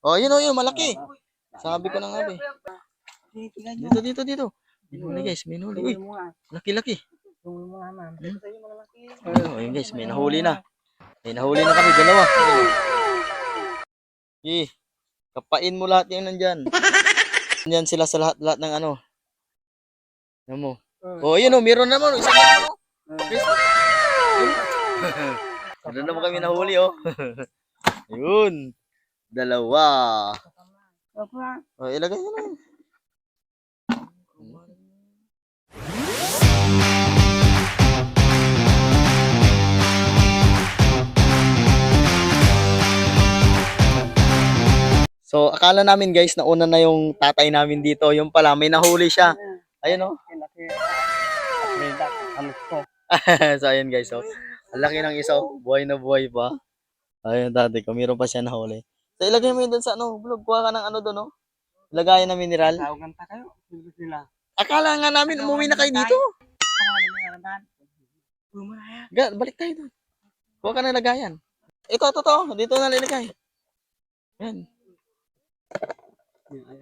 Oh, yun oh, yun, malaki. Sabi ko na nga ba. Dito. Minuli guys, minuli. Uy, laki-laki. Oh, yun guys, may nahuli na. May nahuli na kami, dalawa. Eh, kapain mo lahat yung nandyan. Nandyan sila sa lahat ng ano. Ano mo? Oh, yun oh, meron naman. Isa naman oh. Meron naman kami nahuli oh. Yun. Dalawa. Oh, ilagay nyo na yun. So, akala namin guys, nauna na yung tatay namin dito. Yung pala, may nahuli siya. Ayun oh. So, ayun guys. So, ang laki ng isa. Buhay na buhay pa. Ayun tatay ko, meron pa siya nahuli. So, ilagay mo yun dun sa ano, vlog. Kuha ka ng ano dun oh. Lagayan na mineral. Akala nga namin umuwi na kayo dito. Balik tayo dun. Kuha ka ng lagayan. Ito. Dito na nilagay. Yan.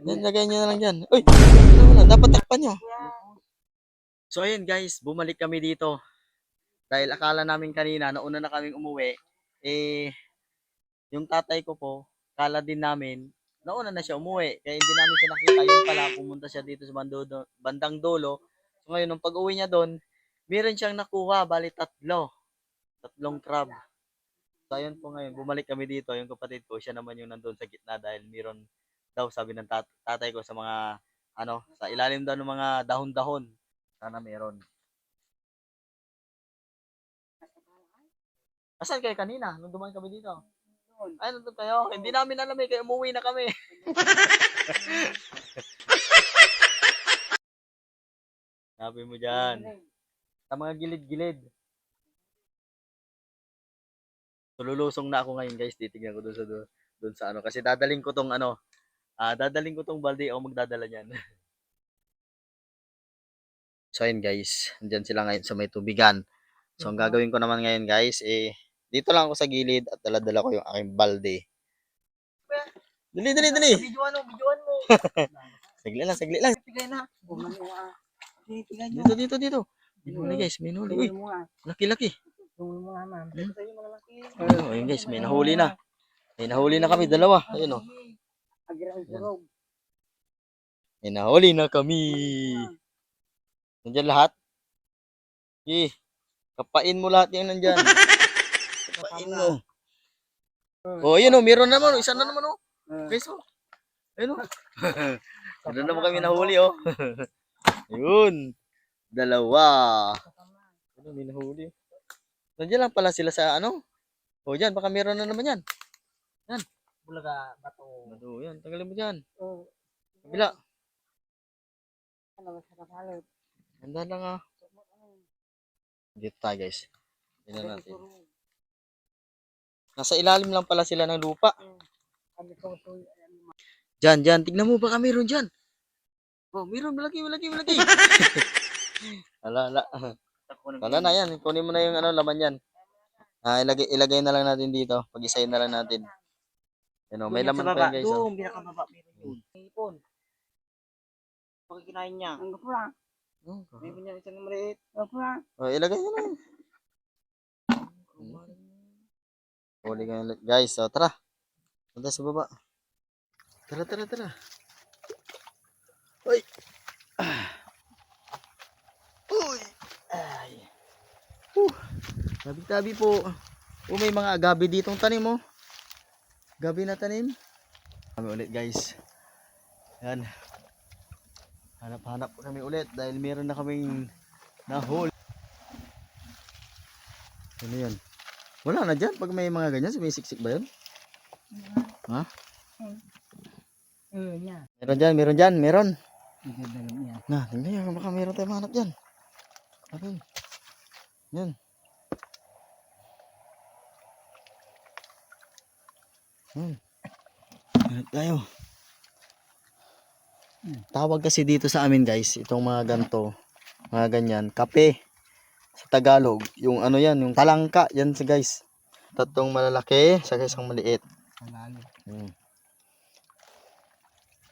Yan, lagay nyo na lang dyan. Uy! Wala. Dapat takpan nyo. So, ayun guys. Bumalik kami dito. Dahil akala namin kanina, nauna na kaming umuwi. Eh, yung tatay ko po, akala din namin, nauna na siya umuwi. Kaya hindi namin siya nakita. Yun pala, pumunta siya dito sa bandang dulo. So, ngayon, nung pag-uwi niya doon, meron siyang nakuha. Bali, tatlong crab. So, ayun po ngayon, bumalik kami dito. Yung kapatid ko, siya naman yung nandun sa gitna dahil meron daw, sabi ng tatay ko sa mga, sa ilalim daw ng mga dahon-dahon. Sana meron. Asan kayo kanina? Nung dumaan kami dito? Ay, nandun kayo. Hindi namin alam eh, kaya umuwi na kami. Sabi mo dyan. Sa mga gilid-gilid. So, lulusong na ako ngayon guys. Titignan ko dun sa ano. Kasi dadaling ko tong balde o magdadala niyan. So, ayun guys. Andyan sila ngayon sa may tubigan. So, ang gagawin ko naman ngayon guys, dito lang ako sa gilid at dala-dala ko yung aking balde. Dali. Videoan mo. Saglit lang. Dito. Minuli guys, minuli. Uy, laki-laki. Oh, yun guys, may nahuli na. May nahuli na kami, dalawa. Ayun oh. May nahuli na kami. Nandiyan lahat. Kapain mo lahat yung nandyan. Kapain mo. Oh, yun oh, meron naman. Isa na naman oh. Guys oh. Ayun oh. Meron naman kami nahuli oh. Yun. Dalawa. Ano, may nahuli. Nandiyan lang pala sila sa ano. Oh, dyan. Baka meron na naman yan. Yan. Bulaga, bato. Bato, yan. Tanggalin mo dyan. Kabila. Ganda lang ah. Dito tayo guys. Tingnan natin. Nasa ilalim lang pala sila ng lupa. Dyan. Tignan mo, baka meron dyan. Oh, meron. Malaki. Ala. Wala na yan. Kunin mo na yung laman yan. Ilagay na lang natin dito. Pag-isayin na lang natin. Yan, may laman pa yan guys. Doon, binakababa. Meron yun. Pag kinain niya. Ang gapura. May binyan isang maliit. Gapura. Oh, ilagay nyo na yun. Huli ka guys. So, tara. Punta sa baba. Tara. Uy. Uy. Ay. Tabi-tabi po. May mga agabi ditong tanim oh. Gabi na tanim. Kami ulit guys. Yan. Hanap kami ulit dahil meron na kaming nahuli. Ano yan? Wala na dyan. Pag may mga ganyan, sumisiksik ba yun? Ha? Meron dyan. Na, tingnan yan. Baka meron tayong mahanap dyan. Okay. Yan. Hanap tayo. Tawag kasi dito sa amin guys, itong mga ganto, mga ganyan, kape. Sa Tagalog, yung ano yan, yung talangka, yan sa guys. Tatlong malalaki, sa isang maliit.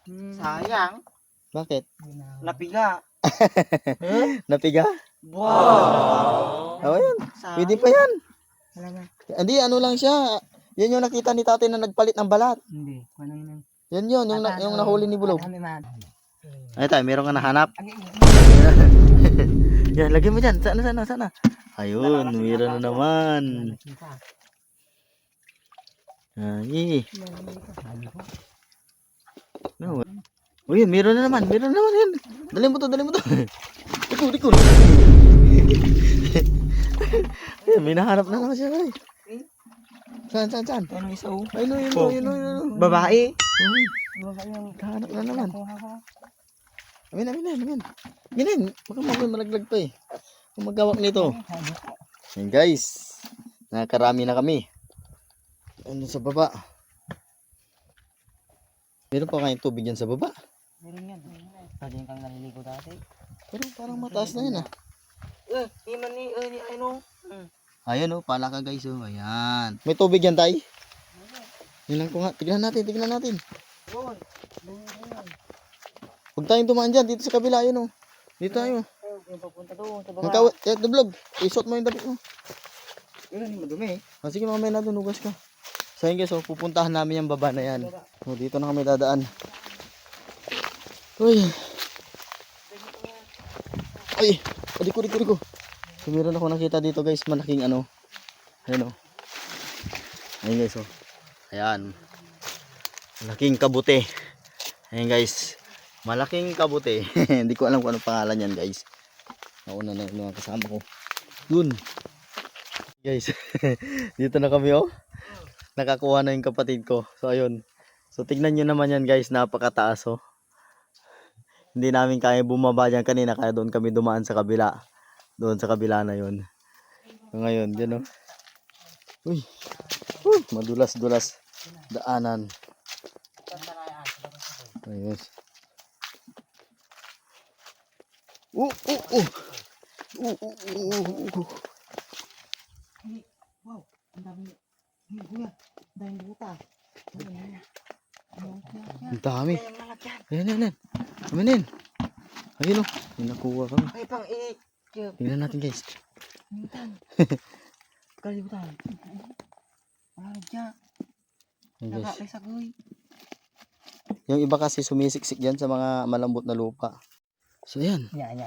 Sayang. Bakit? Napiga. Napiga? Wow. Oh, yan. Sayang. Pwede pa yan. Salamat. Hindi, ano lang siya. Yan yung nakita ni tatay na nagpalit ng balat. Hindi. Anong yun? Yan yun, yung nahuli ni Bulog. Ano man? Ay tayo, meron ka nahanap. Yan, lagyan mo dyan. Sana. Ayun, meron na naman. Ay. No. Uy, meron na naman yan. Dali mo to. Liko. Yan, may nahanap na naman siya. Ay. Saan? Ano isa o? Ayun. Babae. Nahanap na naman. Amin. Ganyan, baka malaglag pa eh. Kung magawak nito. Yan guys. Nakakarami na kami. Ano sa baba? Meron pa kayong tubig yan sa baba? Meron yan. Pwede kang naliligo dati. Pero parang mataas na yun ah. Ano? Ayan oh, pala ka guys oh. Ayan. May tubig yan tay? Yun lang ko nga. Tignan natin. Huwag tayong dumaan dyan. Dito sa kabila yun oh. Dito tayo. Yung papunta doon sa baba. Magkawit. Dublog. Isot mo yung damit mo. Yun yung madumi. Sige mamaya na dun. Hugas ka. So yun guys oh. Pupuntahan namin yung baba na yan. So, dito na kami dadaan. Uy. Ay. Aliko. So meron ako nakita dito guys. Malaking ano. Ayan oh. Ayan guys oh. Ayan. Malaking kabute. Ayan guys. Malaking kabute. Hindi ko alam kung anong pangalan yan guys. Nauna na yung mga kasama ko. Yun. Guys. Dito na kami oh. Nakakuha na yung kapatid ko. So ayun. So tignan nyo naman yan guys. Napakataas oh. Hindi namin kaya bumaba dyan kanina. Kaya doon kami dumaan sa kabila. Doon sa kabila na yun. So ngayon. Dyan oh. Uy. Madulas-dulas. Daanan. Ayos. Wow, Ang dami. Kuya, dahil buta. ang dami. Ayan. Amin. Ayun oh. May nakuha kami. Ay, pang Tingnan natin guys. Kalibutan. Ano dyan? Ayan, guys. Nakakaisagoy. Yung iba kasi sumisiksik dyan sa mga malambot na lupa. So ayan. Yan.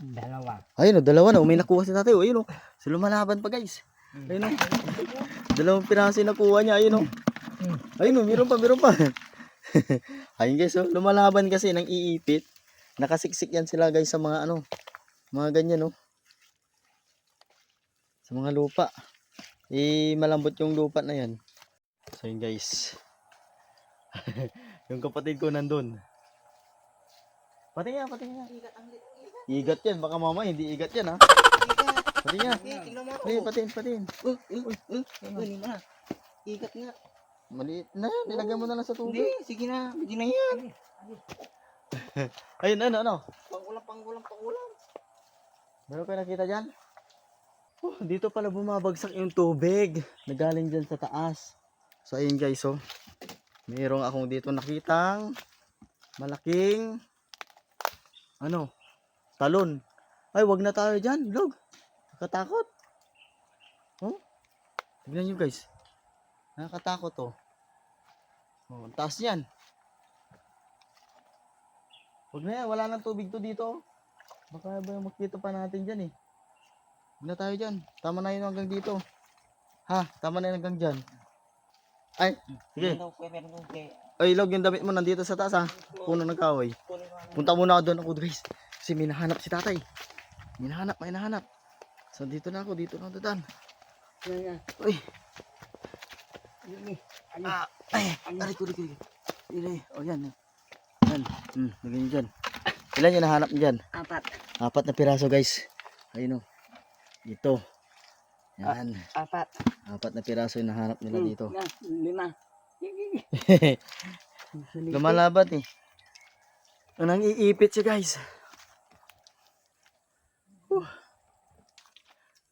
Dalawa. Ayun oh, dalawa na. May nakuha si tatay. Oh, ayun oh. So lumalaban pa guys. Ayun oh. Dalawang piraso yung nakuha niya. Ayun oh. Ayun oh, meron pa. Ayun guys oh. Lumalaban kasi ng iipit. Nakasiksik yan sila guys sa mga ano. Mga ganyan oh. Sa mga lupa. Malambot yung lupa na yan. So yun guys. Yung kapatid ko nandun. Pati nga. Igat yan. Baka mama hindi igat yan ha. Pati nga. Patin. Ikat nga. Maliit na yan. Nilagyan mo na lang sa tubig. Hindi, sige na. Hindi na yan. Ayun, ano? Pangulam. Meron kayo nakita dyan? Oh, dito pala bumabagsak yung tubig. Nagaling dyan sa taas. So ayun guys oh. Mayroong akong dito nakitang malaking talon. Ay, wag na tayo dyan, vlog. Nakatakot. Oh. Tignan nyo guys. Nakakatakot oh. Oh, ang taas yan. Wag na yan, wala nang tubig to dito. Baka ba makita pa natin dyan eh. Wag na tayo dyan. Tama na yun hanggang dito. Ha, tama na yun hanggang dyan. Ay, sige. Ay, log yung damit mo nandito sa taas ha. Puno ng kahoy. Punta muna ako doon ako guys. Kasi may nahanap si tatay. May nahanap. So dito na ako dadaan. Uy. Aray ko. Oh yan. Yan. Lagyan nyo dyan. Ilan yung nahanap nyo dyan? 4. 4 na piraso guys. Ayun o. Dito. Yan. 4 na piraso yung nahanap nila dito. 5. Lumalabat eh. Nang iipit siya guys.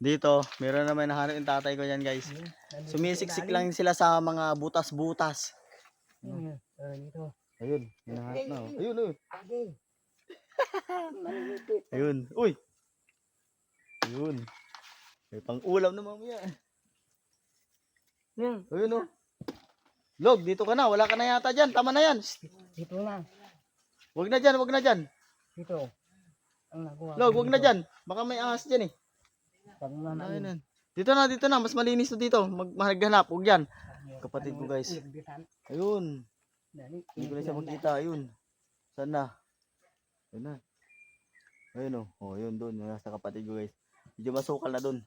Dito, meron naman nahanap yung tatay ko yan guys. Sumisiksik lang sila sa mga butas-butas. Dito. Ayun, hinahanap na. Oh. Ayun, ayun. Agi. Malilitit. Ayun. Uy! Ayun. May pang-ulam na mamaya. Yan. Ayun oh. Log, dito ka na. Wala ka na yata dyan. Tama na yan. Shh. Dito na. Wag na dyan, wag na dyan. Dito. Ang nakuha. Log, wag na dyan. Baka may ahas dyan eh. Pag na Ayun, ayun. Dito na, dito na. Mas malinis na dito. Maghanap. Huwag yan. Kapatid ko guys. Ayun. Hindi ko na siya makita. Ayun. Saan na? Ayun na. Ayun oh. Oh, ayun doon. Nasa kapatid ko guys. Medyo masukal na doon.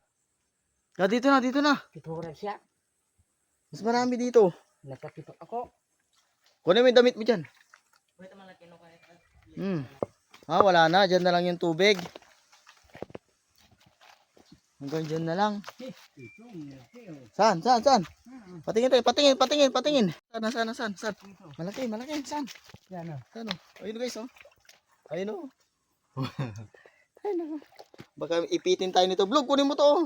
Ah, dito na, dito na. Pitura siya. Mas marami dito. Nakapito ako. Kunin mo yung damit mo dyan. Ah, wala na. Dyan na lang yung tubig. Hanggang dyan na lang. Saan? Saan? Saan? Patingin tayo. Patingin. Patingin. Patingin. Saan? Malaki. Malaki. Saan? Yan o. Saan o? Ayun guys oh. Ayun o. Ayun o. Baka ipitin tayo nito. Vlog, kunin mo to oh.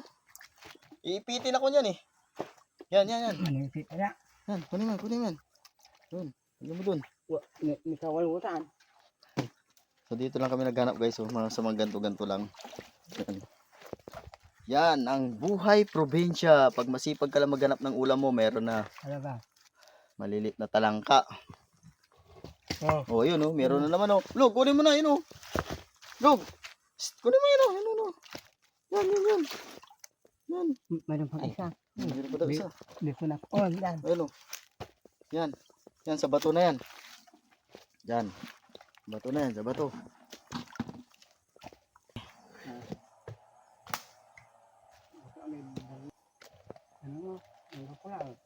Iipitin ako niyan eh. Yan. Manipit na. Yan, kunin mo. Yun. Kunin mo dun. May kawalwutan. So dito lang kami naghanap guys, oh, mga sa mga ganto-ganto lang. Yan ang buhay probinsya. Pag masipag ka lang maghanap ng ulam mo, meron na Ano ba? malilit na talangka. Oh. Oh, yun oh, meron na naman oh. Log, kunin mo na yun oh. Log. Kunin mo yun oh. Yun oh. Yan. Yan. Mayroon pang isa. Meron pa daw isa. Hindi ko na. Oh, yan. Ayun oh. Yan. Yan sa bato na yan. Yan. Bato na yan, sa bato. Ano? Ano ko lang.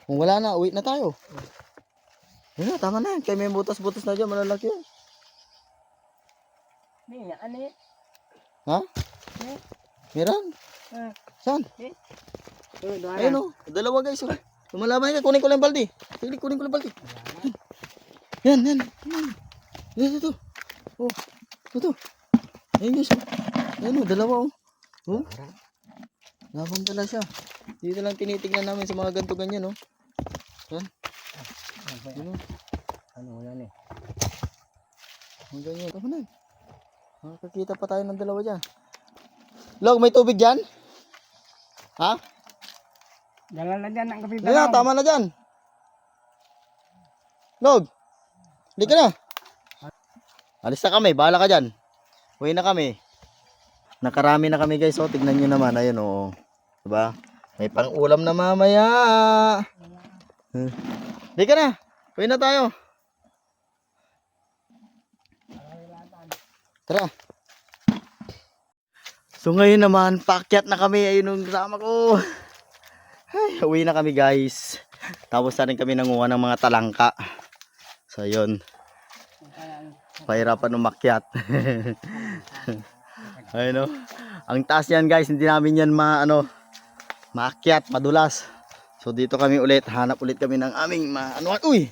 Kung wala na, uwi na tayo. Yun na, tama na yan. Kaya may butas-butas na dyan, malalaki yan. Hindi, ano eh. Ha? Meron? Saan? Ayun oh, dalawa guys oh. Lumalaban ka, kunin ko lang yung balde. Sige, kunin ko lang yung balde. Yan. Ito. Oh, ito. Ayun guys oh. Ayun oh, dalawa oh. Oh. Laban pala siya. Dito lang tinitignan namin sa mga ganto ganyan oh. Yan. Ano? Ano yan eh. Ang ganyan. Tama na. Makakakita pa tayo ng dalawa dyan. Log, may tubig dyan? Ha? Dala na dyan ang kapitan. Yan, tama na dyan. Log, hindi ka na. Alis na kami, bahala ka dyan. Uwi na kami. Nakarami na kami guys, oh. Tignan nyo naman, ayun oh. Diba? May pang-ulam na mamaya. Hindi ka na. Uwi na tayo. Tara. So ngayon naman, paakyat na kami. Ayun yung kasama ko. Ay, uwi na kami guys. Tapos na rin kami nanguha ng mga talangka. So yun. Pahirapan umakyat. Ayun o. Ang taas yan guys. Hindi namin yan maakyat, madulas. So dito kami ulit. Hanap ulit kami ng aming anuan. Uy!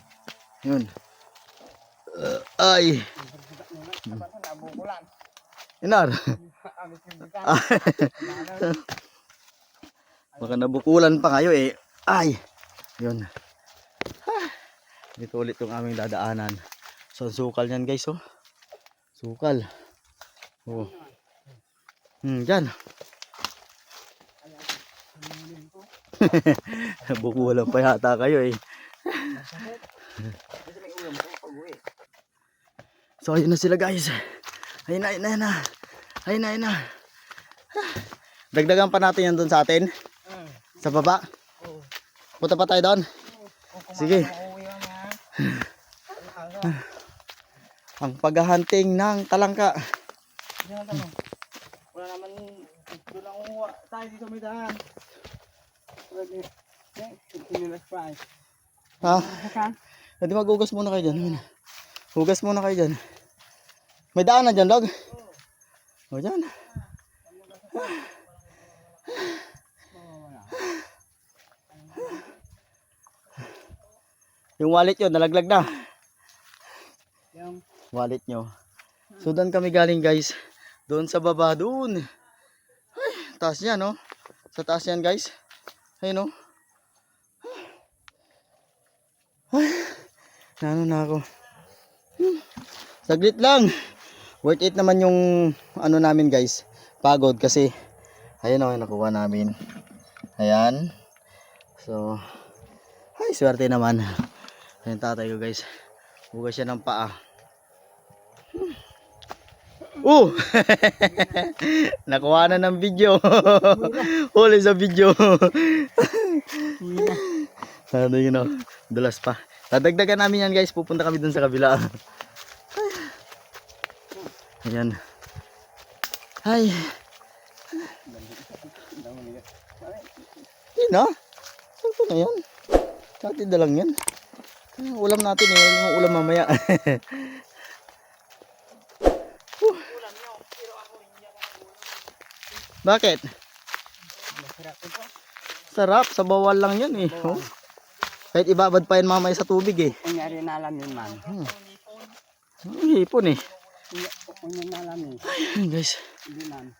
Yun. Ay. Inar. Baka nabukulan pa kayo eh. Ay. Yun. Dito ulit yung aming dadaanan. So sukal yan guys oh. Sukal. Oh. Dyan. Nabukulan pa yata kayo eh. So ayun na sila guys. Ayun na. Dagdagan pa natin yan doon sa atin. Sa baba. Punta pa tayo doon. Sige. Ang paghahunting ng talangka. Wala naman doon ang uwa tayo dito may daan. Ha? Hindi maghugas muna kayo dyan. Hugas muna kayo dyan. May daan na dyan, Log? O dyan. Yung wallet nyo, nalaglag na. Yung Wallet nyo. So doon kami galing guys. Doon sa baba, doon. Ay, taas yan, no? Sa taas yan guys. Ayun, no? Ay, Ano na ako. Saglit lang. Worth it naman yung ano namin guys. Pagod kasi ayan o, nakuha namin. Ayan. So, ay swerte naman. Ayan tatay ko guys. Hugas siya ng paa. Nakuha na ng video. Huli sa video. Ano yun o. Dulas pa. Dadagdagan namin yan guys. Pupunta kami dun sa kabila. Ayan. Ay. Hindi na. Sakto na yan. Natin na lang yan. Ulam natin eh. Yung ulam mamaya. Bakit? Sarap. Sa bawal lang yan eh. Oh. Kahit ibabad pa yan mamaya sa tubig eh. Kunyari na alam yun, man. Hipon eh. Kunyari na alam yun. Ayun guys. Hindi, man.